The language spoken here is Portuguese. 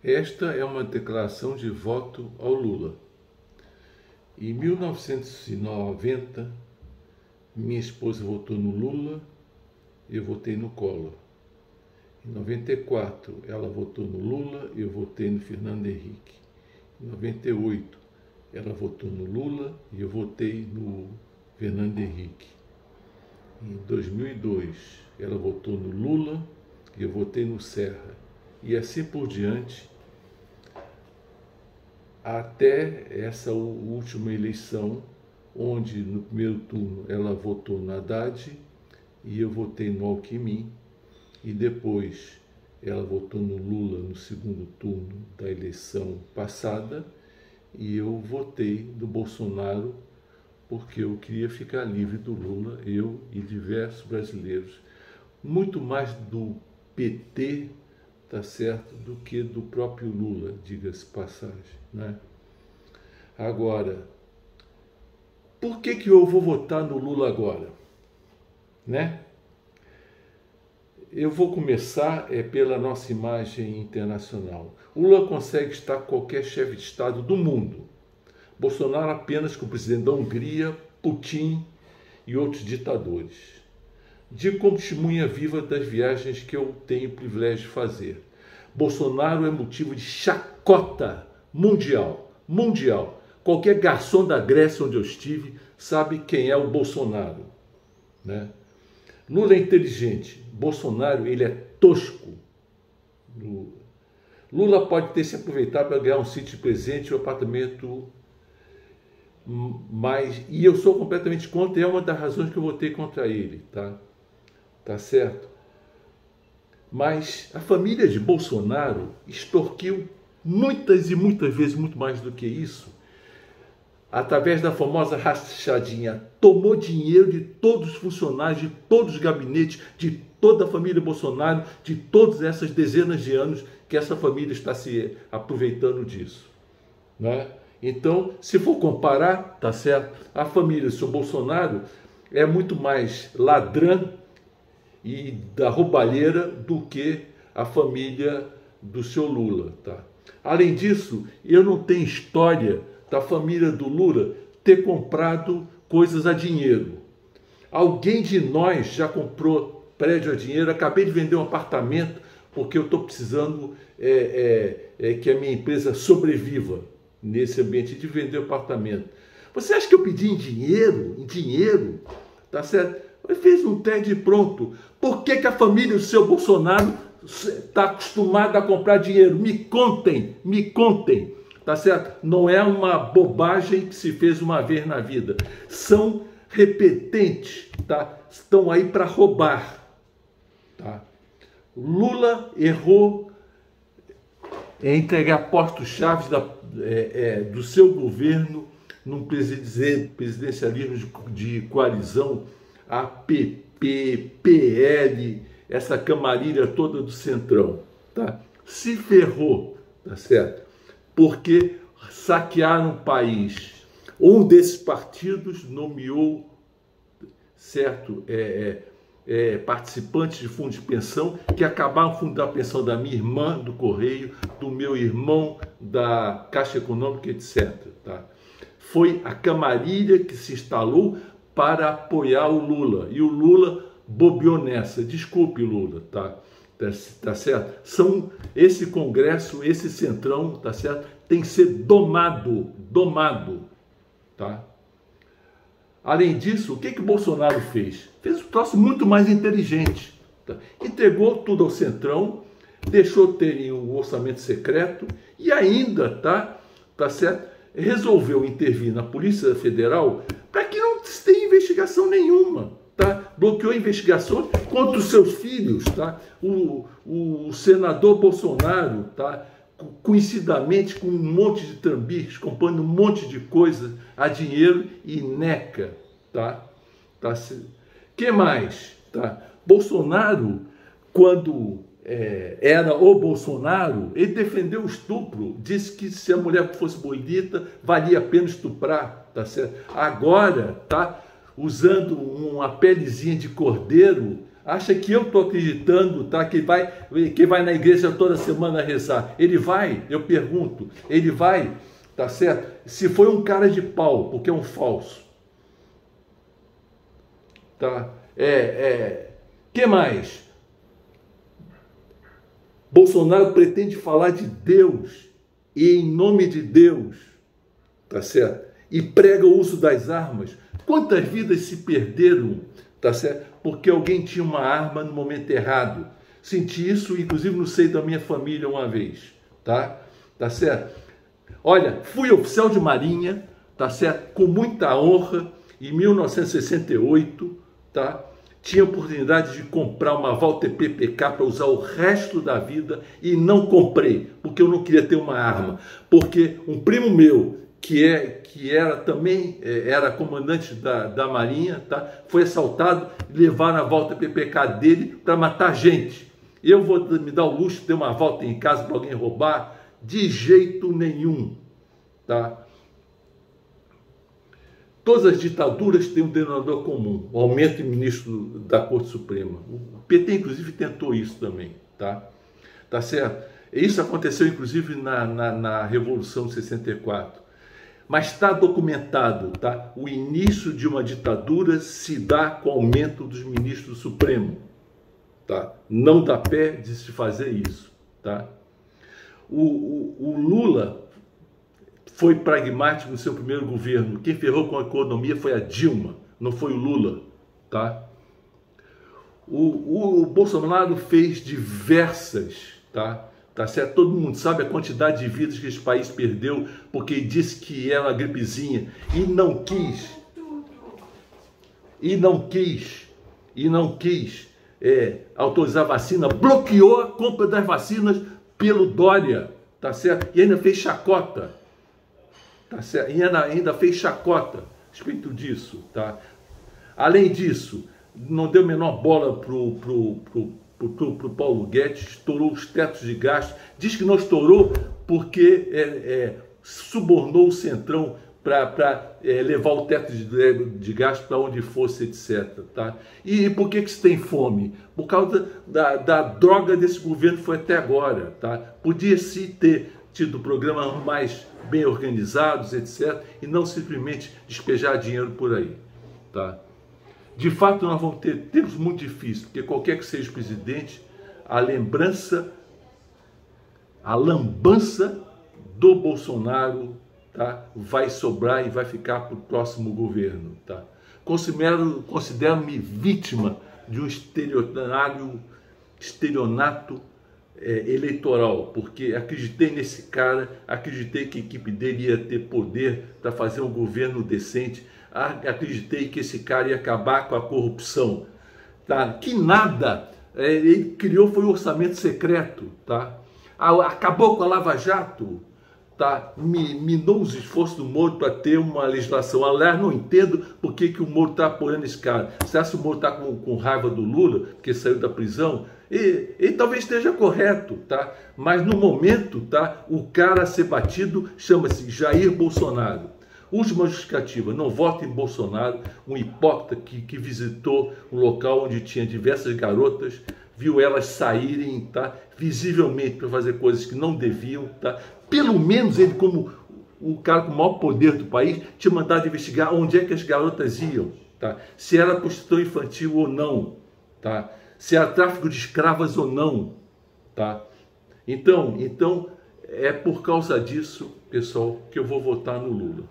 Esta é uma declaração de voto ao Lula. Em 1990, minha esposa votou no Lula, eu votei no Collor. Em 94, ela votou no Lula, eu votei no Fernando Henrique. Em 98, ela votou no Lula e eu votei no Fernando Henrique. Em 2002, ela votou no Lula e eu votei no Serra. E assim por diante, até essa última eleição, onde no primeiro turno ela votou no Haddad e eu votei no Alckmin, e depois ela votou no Lula no segundo turno da eleição passada, e eu votei no Bolsonaro porque eu queria ficar livre do Lula, eu e diversos brasileiros, muito mais do PT, tá certo, do que do próprio Lula, diga-se passagem, né? Agora, por que eu vou votar no Lula agora, né? Eu vou começar pela nossa imagem internacional. O Lula consegue estar com qualquer chefe de Estado do mundo. Bolsonaro apenas com o presidente da Hungria, Putin e outros ditadores. Digo como testemunha viva das viagens que eu tenho o privilégio de fazer. Bolsonaro é motivo de chacota mundial. Qualquer garçom da Grécia onde eu estive sabe quem é o Bolsonaro, né? Lula é inteligente, Bolsonaro ele é tosco. Lula pode ter se aproveitado para ganhar um sítio de presente, um apartamento, e eu sou completamente contra, e é uma das razões que eu votei contra ele, tá certo? Mas a família de Bolsonaro extorquiu muitas e muitas vezes, muito mais do que isso, através da famosa rachadinha, tomou dinheiro de todos os funcionários, de todos os gabinetes, de toda a família Bolsonaro, de todas essas dezenas de anos que essa família está se aproveitando disso, né? Então, se for comparar, tá certo, a família do seu Bolsonaro é muito mais ladrã e da roubalheira do que a família do seu Lula, tá? Além disso, eu não tenho história da família do Lula ter comprado coisas a dinheiro. Alguém de nós já comprou prédio a dinheiro? Acabei de vender um apartamento porque eu estou precisando que a minha empresa sobreviva nesse ambiente de vender o apartamento. Você acha que eu pedi em dinheiro? Em dinheiro? Tá certo? Eu fiz um TED pronto. Por que a família do seu Bolsonaro está acostumada a comprar dinheiro? Me contem. Tá certo? Não é uma bobagem que se fez uma vez na vida. São repetentes, tá? Estão aí para roubar, tá? Lula errou em entregar postos-chave do seu governo num presidencialismo de coalizão, APP, PL, essa camarilha toda do Centrão, tá? Se ferrou, tá certo? Porque saquearam o país. Um desses partidos nomeou, certo, participantes de fundo de pensão que acabaram o fundo da pensão da minha irmã do Correio, do meu irmão da Caixa Econômica, etc. Tá? Foi a camarilha que se instalou para apoiar o Lula. E o Lula bobeou nessa. Desculpe, Lula, tá? Tá certo? Esse Congresso, esse Centrão, tá certo? Tem que ser domado, tá? Além disso, o que o Bolsonaro fez? Fez um troço muito mais inteligente, tá? Entregou tudo ao Centrão, deixou terem um orçamento secreto e ainda, tá certo? Resolveu intervir na Polícia Federal para que não tenha investigação nenhuma. Tá? Bloqueou investigações contra os seus filhos, tá? O senador Bolsonaro, tá? Conhecidamente com um monte de trambiques, comprando um monte de coisa a dinheiro e neca, tá? Que mais? Tá? Bolsonaro, quando era o Bolsonaro, ele defendeu o estupro, disse que se a mulher fosse bonita, valia a pena estuprar, tá certo? Agora, tá? Usando uma pelezinha de cordeiro, Acha que eu estou acreditando, tá? Que vai na igreja toda semana rezar. Ele vai, eu pergunto, ele vai, tá certo? Se foi um cara de pau, porque é um falso. Tá? Que mais? Bolsonaro pretende falar de Deus e em nome de Deus, tá certo? E prega o uso das armas. Quantas vidas se perderam, tá certo? Porque alguém tinha uma arma no momento errado. Senti isso, inclusive, no seio da minha família uma vez, tá? Tá certo? Olha, fui oficial de marinha, tá certo? Com muita honra, em 1968, tá? Tinha oportunidade de comprar uma Walther PPK para usar o resto da vida e não comprei, porque eu não queria ter uma arma. Porque um primo meu, que era também era comandante da Marinha, tá? Foi assaltado e levaram a Walther PPK dele para matar gente. Eu vou me dar o luxo de ter uma Walther em casa para alguém roubar? De jeito nenhum, tá? Todas as ditaduras têm um denominador comum, o aumento de ministro da Corte Suprema. O PT, inclusive, tentou isso também, tá? Tá certo? Isso aconteceu, inclusive, na Revolução de 64. Mas está documentado, tá? O início de uma ditadura se dá com o aumento dos ministros do Supremo, tá? Não dá pé de se fazer isso, tá? O Lula foi pragmático no seu primeiro governo. Quem ferrou com a economia foi a Dilma, não foi o Lula, tá? O Bolsonaro fez diversas, tá? Tá certo? Todo mundo sabe a quantidade de vidas que esse país perdeu porque ele disse que era uma gripezinha e não quis autorizar a vacina, bloqueou a compra das vacinas pelo Dória, tá certo? E ainda fez chacota. Tá certo? E ainda fez chacota a respeito disso, tá? Além disso, não deu a menor bola pro Paulo Guedes, estourou os tetos de gasto, diz que não estourou porque subornou o Centrão para levar o teto de gasto para onde fosse, etc. Tá? E por que se tem fome? Por causa da droga desse governo que foi até agora. Tá? Podia-se ter tido programas mais bem organizados, etc., e não simplesmente despejar dinheiro por aí. Tá? De fato, nós vamos ter tempos muito difíceis, porque qualquer que seja o presidente, a lambança do Bolsonaro, tá, vai sobrar e vai ficar para o próximo governo. Tá? Considero-me vítima de um estelionato eleitoral, porque acreditei nesse cara, acreditei que a equipe dele ia ter poder para fazer um governo decente, acreditei que esse cara ia acabar com a corrupção, tá? Que nada, ele criou foi o orçamento secreto, tá? Acabou com a Lava Jato, tá? Minou os esforços do Moro para ter uma legislação. Aliás, não entendo por que o Moro está apoiando esse cara. Você acha que o Moro está com raiva do Lula, porque saiu da prisão? Ele talvez esteja correto, tá? Mas no momento, tá? O cara a ser batido chama-se Jair Bolsonaro. Última justificativa, não vote em Bolsonaro, um hipócrita que visitou um local onde tinha diversas garotas, viu elas saírem, tá? Visivelmente para fazer coisas que não deviam, tá? Pelo menos ele, como o cara com o maior poder do país, tinha mandado investigar onde é que as garotas iam, tá? Se era prostituição infantil ou não, tá? Se era tráfico de escravas ou não, tá? Então é por causa disso, pessoal, que eu vou votar no Lula.